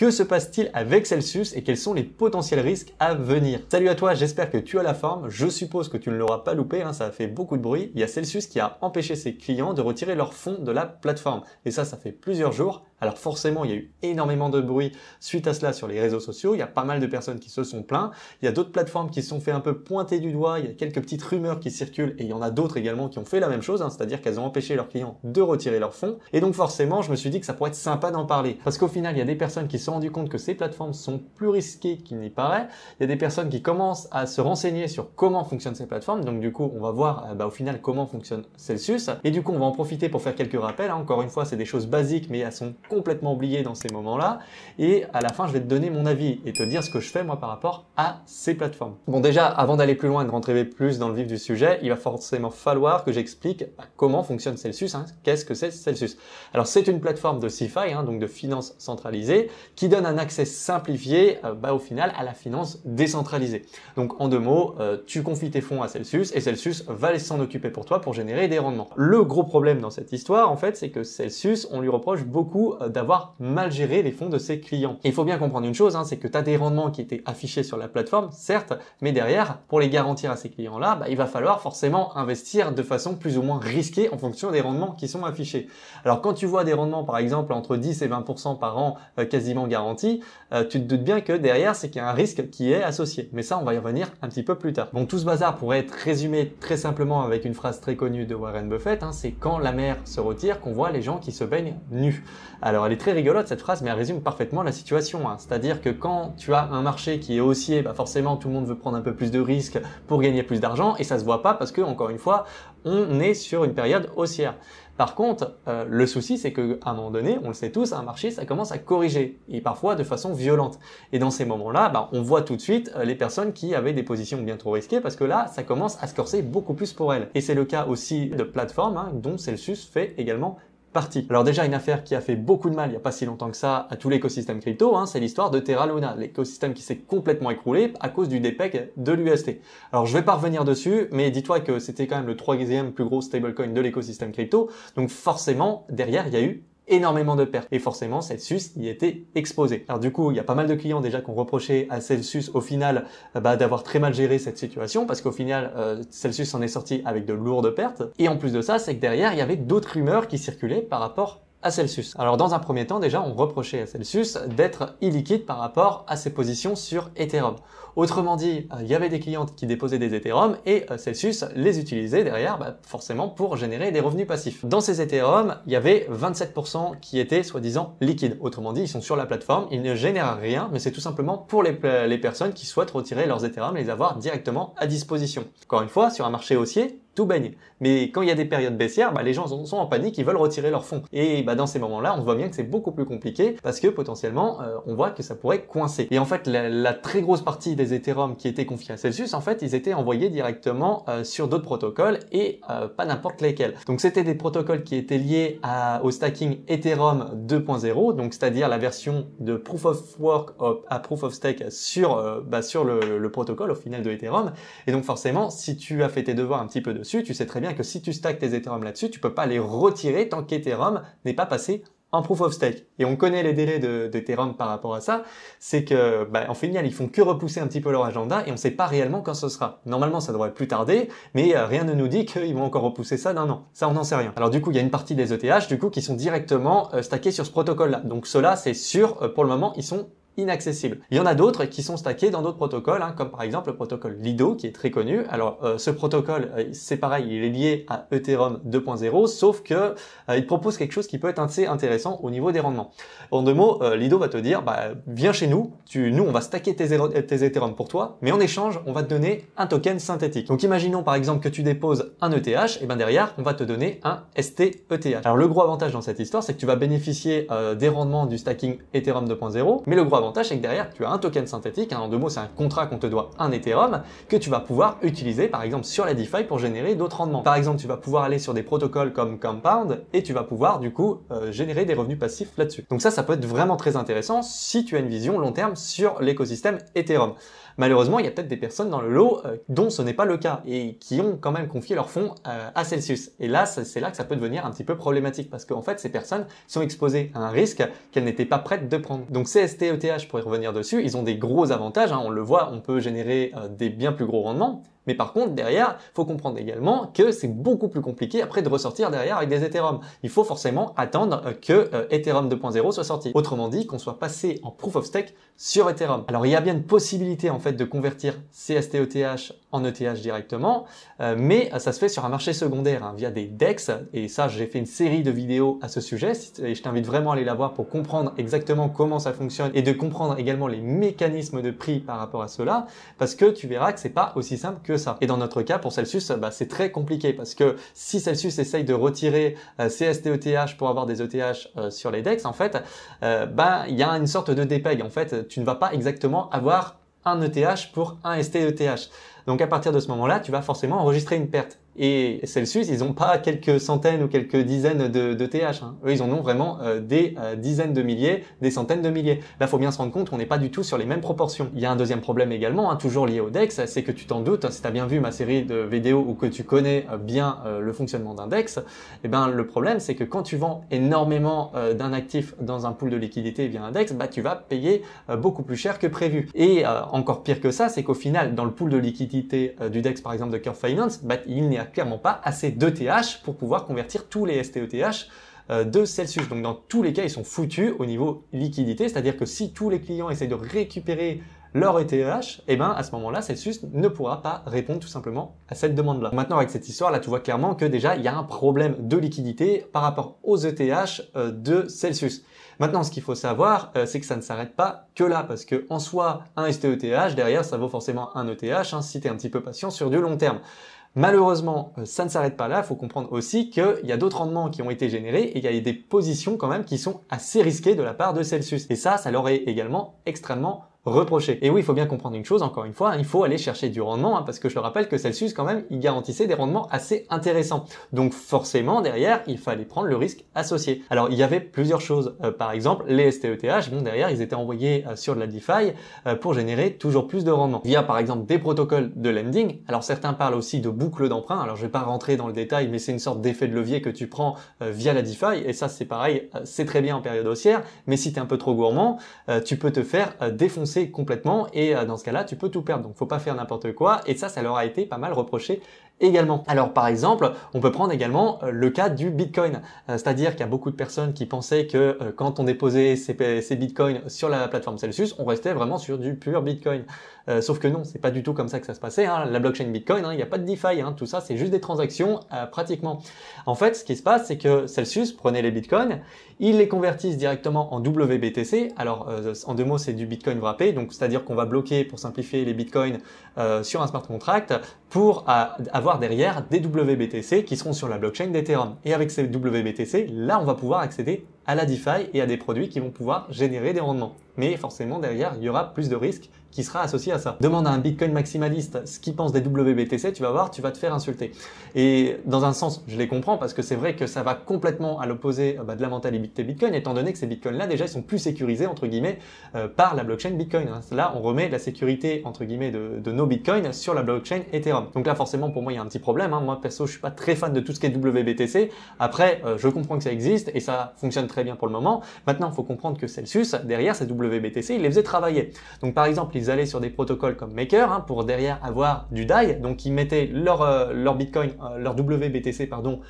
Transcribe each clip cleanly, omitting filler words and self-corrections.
Que se passe-t-il avec Celsius et quels sont les potentiels risques à venir? Salut à toi, j'espère que tu as la forme. Je suppose que tu ne l'auras pas loupé, ça a fait beaucoup de bruit. Il y a Celsius qui a empêché ses clients de retirer leurs fonds de la plateforme. Et ça fait plusieurs jours. Alors forcément, il y a eu énormément de bruit suite à cela sur les réseaux sociaux. Il y a pas mal de personnes qui se sont plaints. Il y a d'autres plateformes qui se sont fait un peu pointer du doigt. Il y a quelques petites rumeurs qui circulent et il y en a d'autres également qui ont fait la même chose, c'est-à-dire qu'elles ont empêché leurs clients de retirer leurs fonds. Et donc forcément, je me suis dit que ça pourrait être sympa d'en parler. Parce qu'au final, il y a des personnes qui se sont rendues compte que ces plateformes sont plus risquées qu'il n'y paraît. Il y a des personnes qui commencent à se renseigner sur comment fonctionnent ces plateformes. Donc du coup, on va voir au final comment fonctionne Celsius. Et du coup, on va en profiter pour faire quelques rappels. Encore une fois, c'est des choses basiques, mais elles sont complètement oubliées dans ces moments-là. Et à la fin, je vais te donner mon avis et te dire ce que je fais moi par rapport à ces plateformes. Bon, déjà, avant d'aller plus loin et de rentrer plus dans le vif du sujet, il va forcément falloir que j'explique comment fonctionne Celsius. Qu'est-ce que c'est Celsius? Alors, c'est une plateforme de CeFi, donc de finance centralisée, qui donne un accès simplifié, au final, à la finance décentralisée. Donc, en deux mots, tu confies tes fonds à Celsius et Celsius va s'en occuper pour toi pour générer des rendements. Le gros problème dans cette histoire, en fait, c'est que Celsius, on lui reproche beaucoup d'avoir mal géré les fonds de ses clients. Et il faut bien comprendre une chose, c'est que tu as des rendements qui étaient affichés sur la plateforme, certes, mais derrière, pour les garantir à ces clients-là, il va falloir forcément investir de façon plus ou moins risquée en fonction des rendements qui sont affichés. Alors quand tu vois des rendements, par exemple, entre 10 et 20% par an quasiment garantis, tu te doutes bien que derrière, c'est qu'il y a un risque qui est associé. Mais ça, on va y revenir un petit peu plus tard. Bon, tout ce bazar pourrait être résumé très simplement avec une phrase très connue de Warren Buffett, c'est quand la mer se retire qu'on voit les gens qui se baignent nus. Alors elle est très rigolote cette phrase, mais elle résume parfaitement la situation. C'est-à-dire que quand tu as un marché qui est haussier, forcément tout le monde veut prendre un peu plus de risques pour gagner plus d'argent et ça se voit pas parce que, encore une fois, on est sur une période haussière. Par contre, le souci, c'est qu'à un moment donné, on le sait tous, un marché, ça commence à corriger, et parfois de façon violente. Et dans ces moments-là, on voit tout de suite les personnes qui avaient des positions bien trop risquées, parce que là, ça commence à se corser beaucoup plus pour elles. Et c'est le cas aussi de plateformes, dont Celsius fait également partie. Alors déjà, une affaire qui a fait beaucoup de mal il n'y a pas si longtemps que ça à tout l'écosystème crypto, c'est l'histoire de Terra Luna, l'écosystème qui s'est complètement écroulé à cause du dépeg de l'UST. Alors je vais pas revenir dessus, mais dis-toi que c'était quand même le troisième plus gros stablecoin de l'écosystème crypto, donc forcément derrière il y a eu énormément de pertes. Et forcément, Celsius y était exposé. Alors du coup, il y a pas mal de clients déjà qui ont reproché à Celsius au final d'avoir très mal géré cette situation parce qu'au final, Celsius en est sorti avec de lourdes pertes. Et en plus de ça, c'est que derrière, il y avait d'autres rumeurs qui circulaient par rapport à Celsius. Alors dans un premier temps, déjà, on reprochait à Celsius d'être illiquide par rapport à ses positions sur Ethereum. Autrement dit, il y avait des clients qui déposaient des Ethereum et Celsius les utilisait derrière forcément pour générer des revenus passifs. Dans ces Ethereum, il y avait 27% qui étaient soi-disant liquides. Autrement dit, ils sont sur la plateforme, ils ne génèrent rien, mais c'est tout simplement pour les personnes qui souhaitent retirer leurs Ethereum et les avoir directement à disposition. Encore une fois, sur un marché haussier, tout baigne. Mais quand il y a des périodes baissières, les gens sont en panique, ils veulent retirer leurs fonds. Et dans ces moments-là, on voit bien que c'est beaucoup plus compliqué parce que potentiellement, on voit que ça pourrait coincer. Et en fait, la très grosse partie des Ethereum qui étaient confiés à Celsius, en fait, ils étaient envoyés directement sur d'autres protocoles et pas n'importe lesquels. Donc c'était des protocoles qui étaient liés au stacking Ethereum 2.0, donc c'est-à-dire la version de Proof of Work à Proof of Stake sur le protocole au final de Ethereum. Et donc forcément, si tu as fait tes devoirs un petit peu dessus, tu sais très bien que si tu stacks tes Ethereum là-dessus, tu peux pas les retirer tant qu'Ethereum n'est pas passé en Proof of Stake. Et on connaît les délais d'Ethereum par rapport à ça, c'est que en final, ils font que repousser un petit peu leur agenda et on sait pas réellement quand ce sera. Normalement, ça devrait plus tarder, mais rien ne nous dit qu'ils vont encore repousser ça d'un an. Ça, on n'en sait rien. Alors du coup, il y a une partie des ETH qui sont directement stackés sur ce protocole-là. Donc ceux-là, c'est sûr, pour le moment, ils sont inaccessibles. Il y en a d'autres qui sont stackés dans d'autres protocoles, comme par exemple le protocole Lido qui est très connu. Alors ce protocole, c'est pareil, il est lié à Ethereum 2.0, sauf que il propose quelque chose qui peut être assez intéressant au niveau des rendements. En deux mots, Lido va te dire, viens chez nous, nous on va stacker tes Ethereum pour toi, mais en échange, on va te donner un token synthétique. Donc imaginons par exemple que tu déposes un ETH, et derrière, on va te donner un STETH. Alors le gros avantage dans cette histoire, c'est que tu vas bénéficier des rendements du stacking Ethereum 2.0, mais le gros avantage, c'est que derrière, tu as un token synthétique, hein, en deux mots, c'est un contrat qu'on te doit, un Ethereum, que tu vas pouvoir utiliser, par exemple, sur la DeFi pour générer d'autres rendements. Par exemple, tu vas pouvoir aller sur des protocoles comme Compound et tu vas pouvoir, du coup, générer des revenus passifs là-dessus. Donc ça peut être vraiment très intéressant si tu as une vision long terme sur l'écosystème Ethereum. Malheureusement, il y a peut-être des personnes dans le lot dont ce n'est pas le cas et qui ont quand même confié leurs fonds à Celsius. Et là, c'est là que ça peut devenir un petit peu problématique parce qu'en fait, ces personnes sont exposées à un risque qu'elles n'étaient pas prêtes de prendre. Donc CST-ETH, pour y revenir dessus, ils ont des gros avantages, hein, on le voit, on peut générer des bien plus gros rendements. Mais par contre, derrière, faut comprendre également que c'est beaucoup plus compliqué après de ressortir derrière avec des Ethereum. Il faut forcément attendre que Ethereum 2.0 soit sorti. Autrement dit, qu'on soit passé en Proof of Stake sur Ethereum. Alors, il y a bien une possibilité en fait de convertir CST-ETH en ETH directement, mais ça se fait sur un marché secondaire, hein, via des DEX. Et ça, j'ai fait une série de vidéos à ce sujet et je t'invite vraiment à aller la voir pour comprendre exactement comment ça fonctionne et de comprendre également les mécanismes de prix par rapport à cela, parce que tu verras que c'est pas aussi simple que ça. Et dans notre cas, pour Celsius, c'est très compliqué parce que si Celsius essaye de retirer CST-ETH pour avoir des ETH sur les DEX, en fait, il y a une sorte de dépeg. En fait, tu ne vas pas exactement avoir un ETH pour un ST-ETH. Donc à partir de ce moment-là, tu vas forcément enregistrer une perte. Et Celsius, ils n'ont pas quelques centaines ou quelques dizaines de TH. Hein. Eux, ils en ont vraiment des dizaines de milliers, des centaines de milliers. Là, faut bien se rendre compte qu'on n'est pas du tout sur les mêmes proportions. Il y a un deuxième problème également, hein, toujours lié au DEX, c'est que tu t'en doutes, si tu as bien vu ma série de vidéos ou que tu connais bien le fonctionnement d'un DEX, eh ben, le problème, c'est que quand tu vends énormément d'un actif dans un pool de liquidité via un DEX, tu vas payer beaucoup plus cher que prévu. Et encore pire que ça, c'est qu'au final, dans le pool de liquidité du DEX, par exemple de Curve Finance, il n'y a clairement pas assez d'ETH pour pouvoir convertir tous les ST-ETH de Celsius. Donc dans tous les cas, ils sont foutus au niveau liquidité, c'est-à-dire que si tous les clients essayent de récupérer leur ETH, et ben à ce moment-là, Celsius ne pourra pas répondre tout simplement à cette demande-là. Maintenant, avec cette histoire, là, tu vois clairement que déjà, il y a un problème de liquidité par rapport aux ETH de Celsius. Maintenant, ce qu'il faut savoir, c'est que ça ne s'arrête pas que là, parce que en soi, un ST-ETH, derrière, ça vaut forcément un ETH, hein, si tu es un petit peu patient sur du long terme. Malheureusement, ça ne s'arrête pas là, il faut comprendre aussi qu'il y a d'autres rendements qui ont été générés et il y a des positions quand même qui sont assez risquées de la part de Celsius. Et ça leur est également extrêmement reproché. Et oui, il faut bien comprendre une chose, encore une fois, il faut aller chercher du rendement, hein, parce que je te rappelle que Celsius, quand même, il garantissait des rendements assez intéressants. Donc forcément, derrière, il fallait prendre le risque associé. Alors, il y avait plusieurs choses. Par exemple, les ST-ETH, bon, derrière, ils étaient envoyés sur de la DeFi pour générer toujours plus de rendement. Via, par exemple, des protocoles de lending. Alors, certains parlent aussi de boucles d'emprunt. Alors, je vais pas rentrer dans le détail, mais c'est une sorte d'effet de levier que tu prends via la DeFi. Et ça, c'est pareil, c'est très bien en période haussière. Mais si tu es un peu trop gourmand, tu peux te faire défoncer complètement et dans ce cas-là, tu peux tout perdre. Donc, faut pas faire n'importe quoi et ça leur a été pas mal reproché également. Alors par exemple, on peut prendre également le cas du Bitcoin. C'est-à-dire qu'il y a beaucoup de personnes qui pensaient que quand on déposait ces Bitcoins sur la plateforme Celsius, on restait vraiment sur du pur Bitcoin. Sauf que non, c'est pas du tout comme ça que ça se passait. Hein. La blockchain Bitcoin, il n'y a pas de DeFi. Tout ça, c'est juste des transactions pratiquement. En fait, ce qui se passe, c'est que Celsius prenait les Bitcoins, ils les convertissent directement en WBTC. Alors, en deux mots, c'est du Bitcoin wrappé. Donc, c'est-à-dire qu'on va bloquer, pour simplifier, les Bitcoins sur un smart contract pour avoir derrière des WBTC qui seront sur la blockchain d'Ethereum. Et avec ces WBTC, là, on va pouvoir accéder à la DeFi et à des produits qui vont pouvoir générer des rendements. Mais forcément, derrière, il y aura plus de risques qui sera associé à ça. Demande à un Bitcoin maximaliste ce qu'il pense des WBTC, tu vas voir, tu vas te faire insulter. Et dans un sens, je les comprends parce que c'est vrai que ça va complètement à l'opposé de la mentalité Bitcoin, étant donné que ces Bitcoins-là, déjà, ils sont plus sécurisés, entre guillemets, par la blockchain Bitcoin. Là, on remet la sécurité, entre guillemets, de nos Bitcoins sur la blockchain Ethereum. Donc là, forcément, pour moi, il y a un petit problème. Moi, perso, je suis pas très fan de tout ce qui est WBTC. Après, je comprends que ça existe et ça fonctionne très bien pour le moment. Maintenant, il faut comprendre que Celsius, derrière ces WBTC, il les faisait travailler. Donc, par exemple, ils allaient sur des protocoles comme Maker pour derrière avoir du DAI. Donc, ils mettaient leur Bitcoin, leur WBTC, pardon,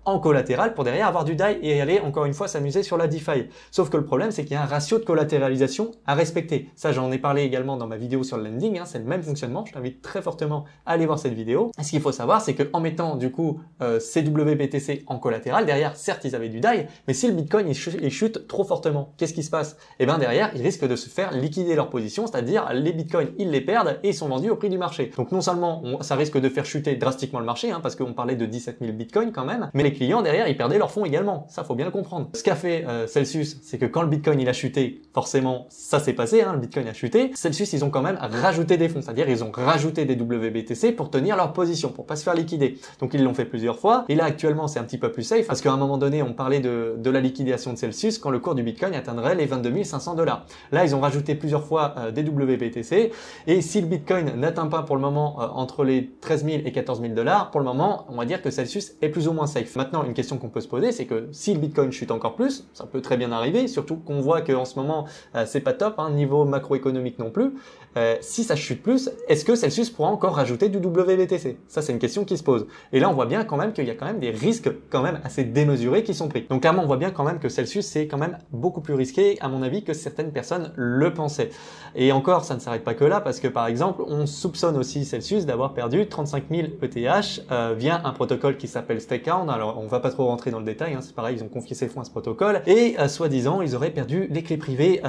en collatéral pour derrière avoir du DAI et aller encore une fois s'amuser sur la DeFi. Sauf que le problème, c'est qu'il y a un ratio de collatéralisation à respecter. Ça, j'en ai parlé également dans ma vidéo sur le lending, c'est le même fonctionnement. Je t'invite très fortement à aller voir cette vidéo. Et ce qu'il faut savoir, c'est qu'en mettant du coup ces WBTC en collatéral, derrière, certes, ils avaient du DAI, mais si le Bitcoin il chute trop fortement, qu'est-ce qui se passe? Eh bien derrière, ils risquent de se faire liquider leur position, c'est-à-dire les Bitcoins, ils les perdent et ils sont vendus au prix du marché. Donc non seulement ça risque de faire chuter drastiquement le marché, parce qu'on parlait de 17 000 Bitcoins quand même, mais les clients derrière, ils perdaient leurs fonds également. Ça, faut bien le comprendre. Ce qu'a fait Celsius, c'est que quand le Bitcoin il a chuté, forcément, ça s'est passé, hein, le Bitcoin a chuté. Celsius, ils ont quand même rajouté des fonds, c'est-à-dire ils ont rajouté des WBTC pour tenir leur position, pour pas se faire liquider. Donc ils l'ont fait plusieurs fois. Et là, actuellement, c'est un petit peu plus safe parce qu'à un moment donné, on parlait de la liquidation de Celsius quand le cours du Bitcoin atteindrait les 22 500 $. Là, ils ont rajouté plusieurs fois des WBTC. Et si le Bitcoin n'atteint pas pour le moment entre les 13 000 et 14 000 $, pour le moment, on va dire que Celsius est plus ou moins safe. Maintenant, une question qu'on peut se poser, c'est que si le Bitcoin chute encore plus, ça peut très bien arriver, surtout qu'on voit qu'en ce moment, c'est pas top, hein, niveau macroéconomique non plus. Si ça chute plus, est-ce que Celsius pourra encore rajouter du WBTC? Ça, c'est une question qui se pose. Et là, on voit bien quand même qu'il y a quand même des risques quand même assez démesurés qui sont pris. Donc clairement, on voit bien quand même que Celsius, c'est quand même beaucoup plus risqué, à mon avis, que certaines personnes le pensaient. Et encore, ça ne s'arrête pas que là, parce que par exemple, on soupçonne aussi Celsius d'avoir perdu 35 000 ETH via un protocole qui s'appelle Stakeout. Alors, on va pas trop rentrer dans le détail, hein, c'est pareil, ils ont confié ses fonds à ce protocole. Et soi-disant, ils auraient perdu les clés privées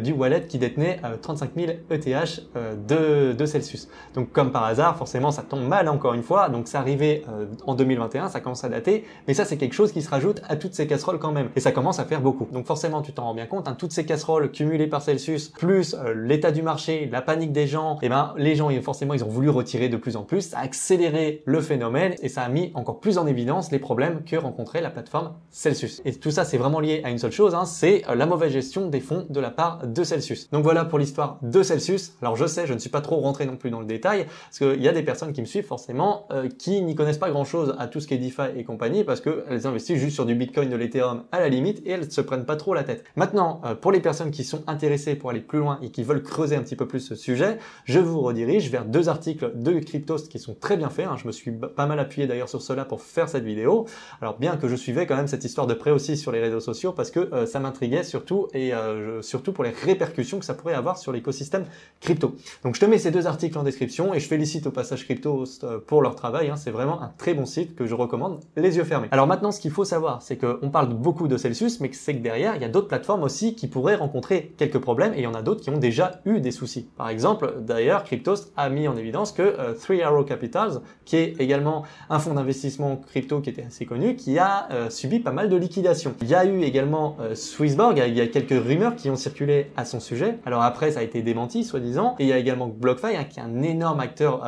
du wallet qui détenait 35 000 ETH de Celsius. Donc comme par hasard, forcément ça tombe mal encore une fois, donc c'est arrivé en 2021, ça commence à dater, mais ça c'est quelque chose qui se rajoute à toutes ces casseroles quand même, et ça commence à faire beaucoup. Donc forcément tu t'en rends bien compte, hein, toutes ces casseroles cumulées par Celsius, plus l'état du marché, la panique des gens, et ben les gens forcément ils ont voulu retirer de plus en plus, ça a accéléré le phénomène, et ça a mis encore plus en évidence les problèmes que rencontrait la plateforme Celsius. Et tout ça c'est vraiment lié à une seule chose, hein, c'est la mauvaise gestion des fonds de la part de Celsius. Donc voilà pour l'histoire de Celsius. Alors je sais, je ne suis pas trop rentré non plus dans le détail, parce qu'il y a des personnes qui me suivent forcément, qui n'y connaissent pas grand chose à tout ce qui est DeFi et compagnie, parce qu'elles investissent juste sur du Bitcoin, de l'Ethereum à la limite, et elles ne se prennent pas trop la tête. Maintenant, pour les personnes qui sont intéressées pour aller plus loin et qui veulent creuser un petit peu plus ce sujet, je vous redirige vers deux articles de Cryptost qui sont très bien faits, hein. Je me suis pas mal appuyé d'ailleurs sur cela pour faire cette vidéo. Alors bien que je suivais quand même cette histoire de près aussi sur les réseaux sociaux, parce que ça m'intriguait surtout, et surtout pour les répercussions que ça pourrait avoir sur l'écosystème crypto. Donc je te mets ces deux articles en description et je félicite au passage Cryptost pour leur travail, hein. C'est vraiment un très bon site que je recommande les yeux fermés. Alors maintenant, ce qu'il faut savoir, c'est qu'on parle beaucoup de Celsius, mais c'est que derrière, il y a d'autres plateformes aussi qui pourraient rencontrer quelques problèmes, et il y en a d'autres qui ont déjà eu des soucis. Par exemple, d'ailleurs, Cryptost a mis en évidence que Three Arrows Capital, qui est également un fonds d'investissement crypto qui était assez connu, qui a subi pas mal de liquidations. Il y a eu également Swissborg, il y a quelques rumeurs qui ont circulé à son sujet. Alors après, ça a été démenti, soi-disant. Et il y a également BlockFi, hein, qui est un énorme acteur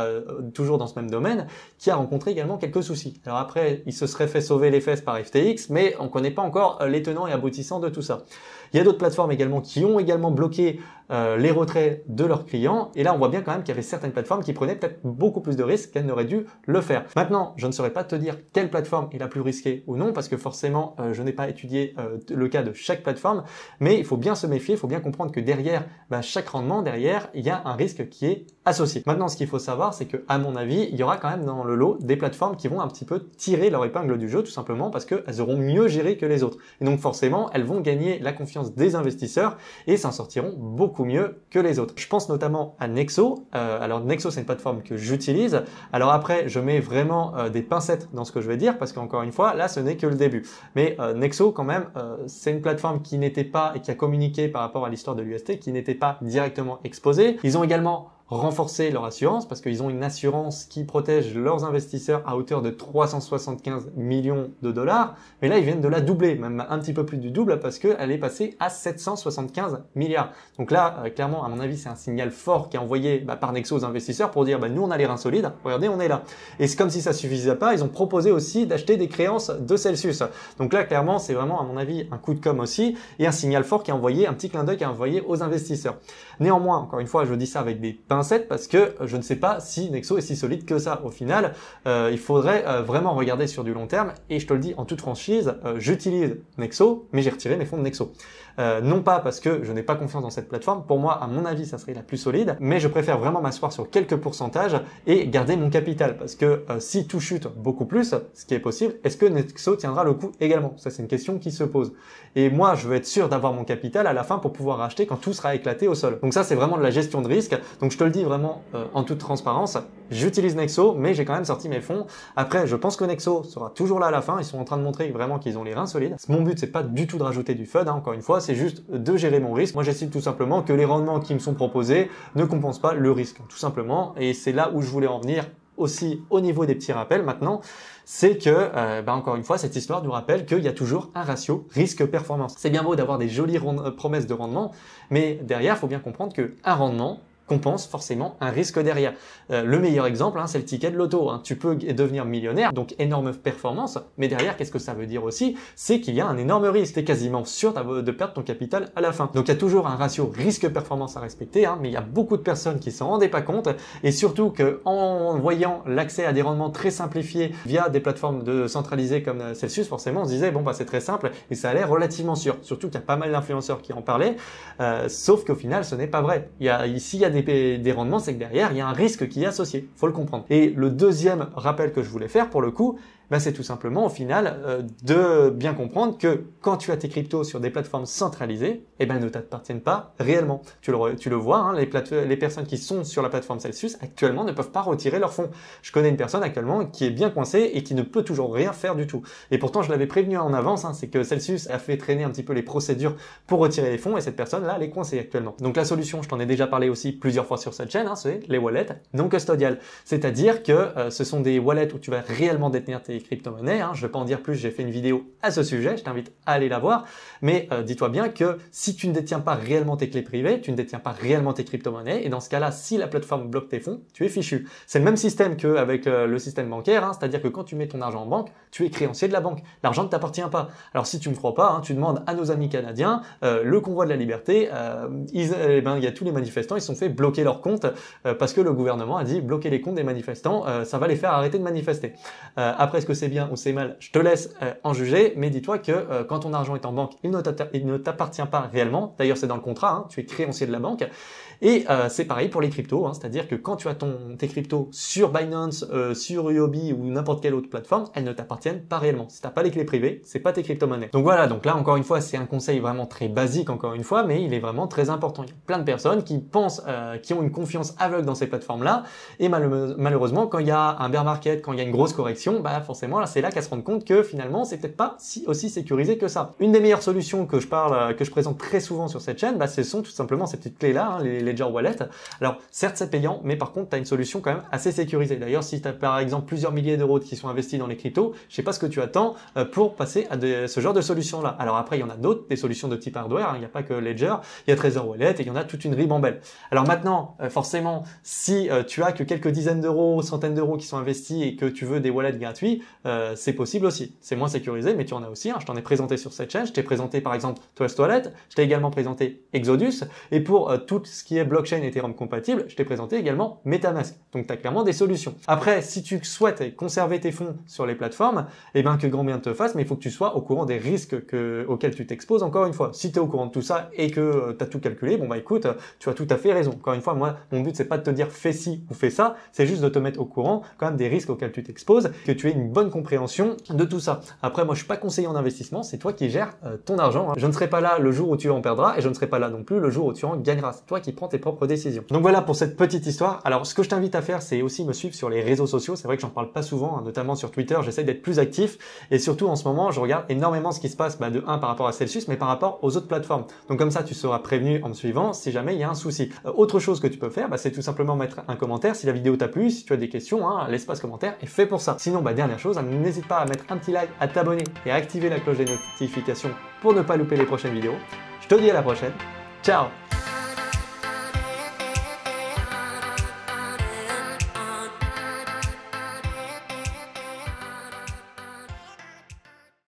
toujours dans ce même domaine, qui a rencontré également quelques soucis. Alors après, il se serait fait sauver les fesses par FTX, mais on connaît pas encore les tenants et aboutissants de tout ça. Il y a d'autres plateformes également qui ont également bloqué les retraits de leurs clients, et là on voit bien quand même qu'il y avait certaines plateformes qui prenaient peut-être beaucoup plus de risques qu'elles n'auraient dû le faire. Maintenant, je ne saurais pas te dire quelle plateforme est la plus risquée ou non, parce que forcément je n'ai pas étudié le cas de chaque plateforme, mais il faut bien se méfier, il faut bien comprendre que derrière chaque rendement, derrière, il y a un risque qui est associé. Maintenant, ce qu'il faut savoir, c'est que à mon avis, il y aura quand même dans le lot des plateformes qui vont un petit peu tirer leur épingle du jeu, tout simplement parce qu'elles auront mieux géré que les autres. Et donc forcément, elles vont gagner la confiance des investisseurs et s'en sortiront beaucoup mieux que les autres. Je pense notamment à Nexo. Alors Nexo, c'est une plateforme que j'utilise. Alors après, je mets vraiment des pincettes dans ce que je vais dire, parce qu'encore une fois, là, ce n'est que le début. Mais Nexo, quand même, c'est une plateforme qui n'était pas, et qui a communiqué par rapport à l'histoire de l'UST, qui n'était pas directement exposée. Ils ont également renforcer leur assurance, parce qu'ils ont une assurance qui protège leurs investisseurs à hauteur de 375 millions de dollars. Mais là, ils viennent de la doubler, même un petit peu plus du double, parce qu'elle est passée à 775 milliards. Donc là, clairement, à mon avis, c'est un signal fort qui est envoyé par Nexo aux investisseurs pour dire nous, on a les reins solides, regardez, on est là. Et c'est comme si ça suffisait pas, ils ont proposé aussi d'acheter des créances de Celsius. Donc là, clairement, c'est vraiment, à mon avis, un coup de com' aussi, et un signal fort qui est envoyé, un petit clin d'œil qui est envoyé aux investisseurs. Néanmoins, encore une fois, je dis ça avec des pincettes, parce que je ne sais pas si Nexo est si solide que ça. Au final, il faudrait vraiment regarder sur du long terme, et je te le dis en toute franchise, j'utilise Nexo, mais j'ai retiré mes fonds de Nexo. Non pas parce que je n'ai pas confiance dans cette plateforme, pour moi, à mon avis, ça serait la plus solide, mais je préfère vraiment m'asseoir sur quelques pourcentages et garder mon capital, parce que si tout chute beaucoup plus, ce qui est possible, est-ce que Nexo tiendra le coup également? Ça, c'est une question qui se pose. Et moi, je veux être sûr d'avoir mon capital à la fin pour pouvoir racheter quand tout sera éclaté au sol. Donc ça, c'est vraiment de la gestion de risque. Donc je te le dis vraiment en toute transparence, j'utilise Nexo, mais j'ai quand même sorti mes fonds. Après, je pense que Nexo sera toujours là à la fin. Ils sont en train de montrer vraiment qu'ils ont les reins solides. Mon but, c'est pas du tout de rajouter du FUD, hein, encore une fois, c'est juste de gérer mon risque. Moi, j'estime tout simplement que les rendements qui me sont proposés ne compensent pas le risque, tout simplement. Et c'est là où je voulais en venir aussi au niveau des petits rappels maintenant, c'est que, encore une fois, cette histoire nous rappelle qu'il y a toujours un ratio risque-performance. C'est bien beau d'avoir des jolies promesses de rendement, mais derrière, il faut bien comprendre qu'un rendement compense forcément un risque derrière. Le meilleur exemple, c'est le ticket de loto. Tu peux devenir millionnaire, donc énorme performance, mais derrière, qu'est-ce que ça veut dire aussi? C'est qu'il y a un énorme risque. Tu es quasiment sûr de perdre ton capital à la fin. Donc il y a toujours un ratio risque-performance à respecter, mais il y a beaucoup de personnes qui s'en rendaient pas compte, et surtout qu'en voyant l'accès à des rendements très simplifiés via des plateformes centralisées comme Celsius, forcément on se disait c'est très simple et ça a l'air relativement sûr. Surtout qu'il y a pas mal d'influenceurs qui en parlaient, sauf qu'au final ce n'est pas vrai. Ici il y a des rendements, c'est que derrière, il y a un risque qui est associé. Faut le comprendre. Et le deuxième rappel que je voulais faire, pour le coup, c'est tout simplement au final de bien comprendre que quand tu as tes cryptos sur des plateformes centralisées, elles ne t'appartiennent pas réellement. Tu le vois, les personnes qui sont sur la plateforme Celsius actuellement ne peuvent pas retirer leurs fonds. Je connais une personne actuellement qui est bien coincée et qui ne peut toujours rien faire du tout. Et pourtant, je l'avais prévenu en avance, c'est que Celsius a fait traîner un petit peu les procédures pour retirer les fonds et cette personne-là, elle est coincée actuellement. Donc la solution, je t'en ai déjà parlé aussi plusieurs fois sur cette chaîne, c'est les wallets non custodiales. C'est-à-dire que ce sont des wallets où tu vas réellement détenir tes crypto-monnaies. Je ne vais pas en dire plus, j'ai fait une vidéo à ce sujet, je t'invite à aller la voir. Mais dis-toi bien que si tu ne détiens pas réellement tes clés privées, tu ne détiens pas réellement tes crypto-monnaies, et dans ce cas-là, si la plateforme bloque tes fonds, tu es fichu. C'est le même système qu'avec le système bancaire, c'est-à-dire que quand tu mets ton argent en banque, tu es créancier de la banque. L'argent ne t'appartient pas. Alors si tu ne me crois pas, tu demandes à nos amis canadiens, le convoi de la liberté, il y a tous les manifestants, ils se sont fait bloquer leurs comptes parce que le gouvernement a dit bloquer les comptes des manifestants, ça va les faire arrêter de manifester. Après, est-ce que c'est bien ou c'est mal, je te laisse en juger, mais dis-toi que quand ton argent est en banque, il ne t'appartient pas réellement. D'ailleurs, c'est dans le contrat, tu es créancier de la banque. Et c'est pareil pour les cryptos, c'est-à-dire que quand tu as tes cryptos sur Binance, sur Huobi ou n'importe quelle autre plateforme, elles ne t'appartiennent pas réellement. Si tu n'as pas les clés privées, c'est pas tes crypto-monnaies. Donc voilà, donc là encore une fois, c'est un conseil vraiment très basique encore une fois, mais il est vraiment très important. Il y a plein de personnes qui pensent, qui ont une confiance aveugle dans ces plateformes-là, et malheureusement, quand il y a un bear market, quand il y a une grosse correction, forcément là, c'est là qu'elles se rendent compte que finalement, c'est peut-être pas aussi sécurisé que ça. Une des meilleures solutions que je présente très souvent sur cette chaîne, ce sont tout simplement ces petites clés-là, les Ledger Wallet. Alors certes c'est payant, mais par contre tu as une solution quand même assez sécurisée. D'ailleurs si tu as par exemple plusieurs milliers d'euros qui sont investis dans les cryptos, je sais pas ce que tu attends pour passer à ce genre de solution là. Alors après il y en a d'autres, des solutions de type hardware, il n'y a pas que Ledger, il y a Trezor Wallet et il y en a toute une ribambelle. Alors maintenant forcément si tu as que quelques dizaines d'euros, centaines d'euros qui sont investis et que tu veux des wallets gratuits, c'est possible aussi. C'est moins sécurisé mais tu en as aussi, je t'en ai présenté sur cette chaîne, je t'ai présenté par exemple Trust Wallet, je t'ai également présenté Exodus et pour tout ce qui est blockchain Ethereum compatible, je t'ai présenté également MetaMask. Donc tu as clairement des solutions. Après, si tu souhaites conserver tes fonds sur les plateformes, que grand bien te fasse, mais il faut que tu sois au courant des risques auxquels tu t'exposes encore une fois. Si tu es au courant de tout ça et que tu as tout calculé, écoute, tu as tout à fait raison. Encore une fois, moi, mon but c'est pas de te dire fais ci ou fais ça, c'est juste de te mettre au courant quand même des risques auxquels tu t'exposes, que tu aies une bonne compréhension de tout ça. Après, moi je suis pas conseiller en investissement, c'est toi qui gères ton argent. Je ne serai pas là le jour où tu en perdras et je ne serai pas là non plus le jour où tu en gagneras. C'est toi qui prends tes propres décisions. Donc voilà pour cette petite histoire. Alors ce que je t'invite à faire, c'est aussi me suivre sur les réseaux sociaux. C'est vrai que j'en parle pas souvent, notamment sur Twitter, j'essaie d'être plus actif et surtout en ce moment, je regarde énormément ce qui se passe de 1 par rapport à Celsius, mais par rapport aux autres plateformes. Donc comme ça, tu seras prévenu en me suivant si jamais il y a un souci. Autre chose que tu peux faire, c'est tout simplement mettre un commentaire si la vidéo t'a plu, si tu as des questions, l'espace commentaire est fait pour ça. Sinon, dernière chose, n'hésite pas à mettre un petit like, à t'abonner et à activer la cloche des notifications pour ne pas louper les prochaines vidéos. Je te dis à la prochaine. Ciao!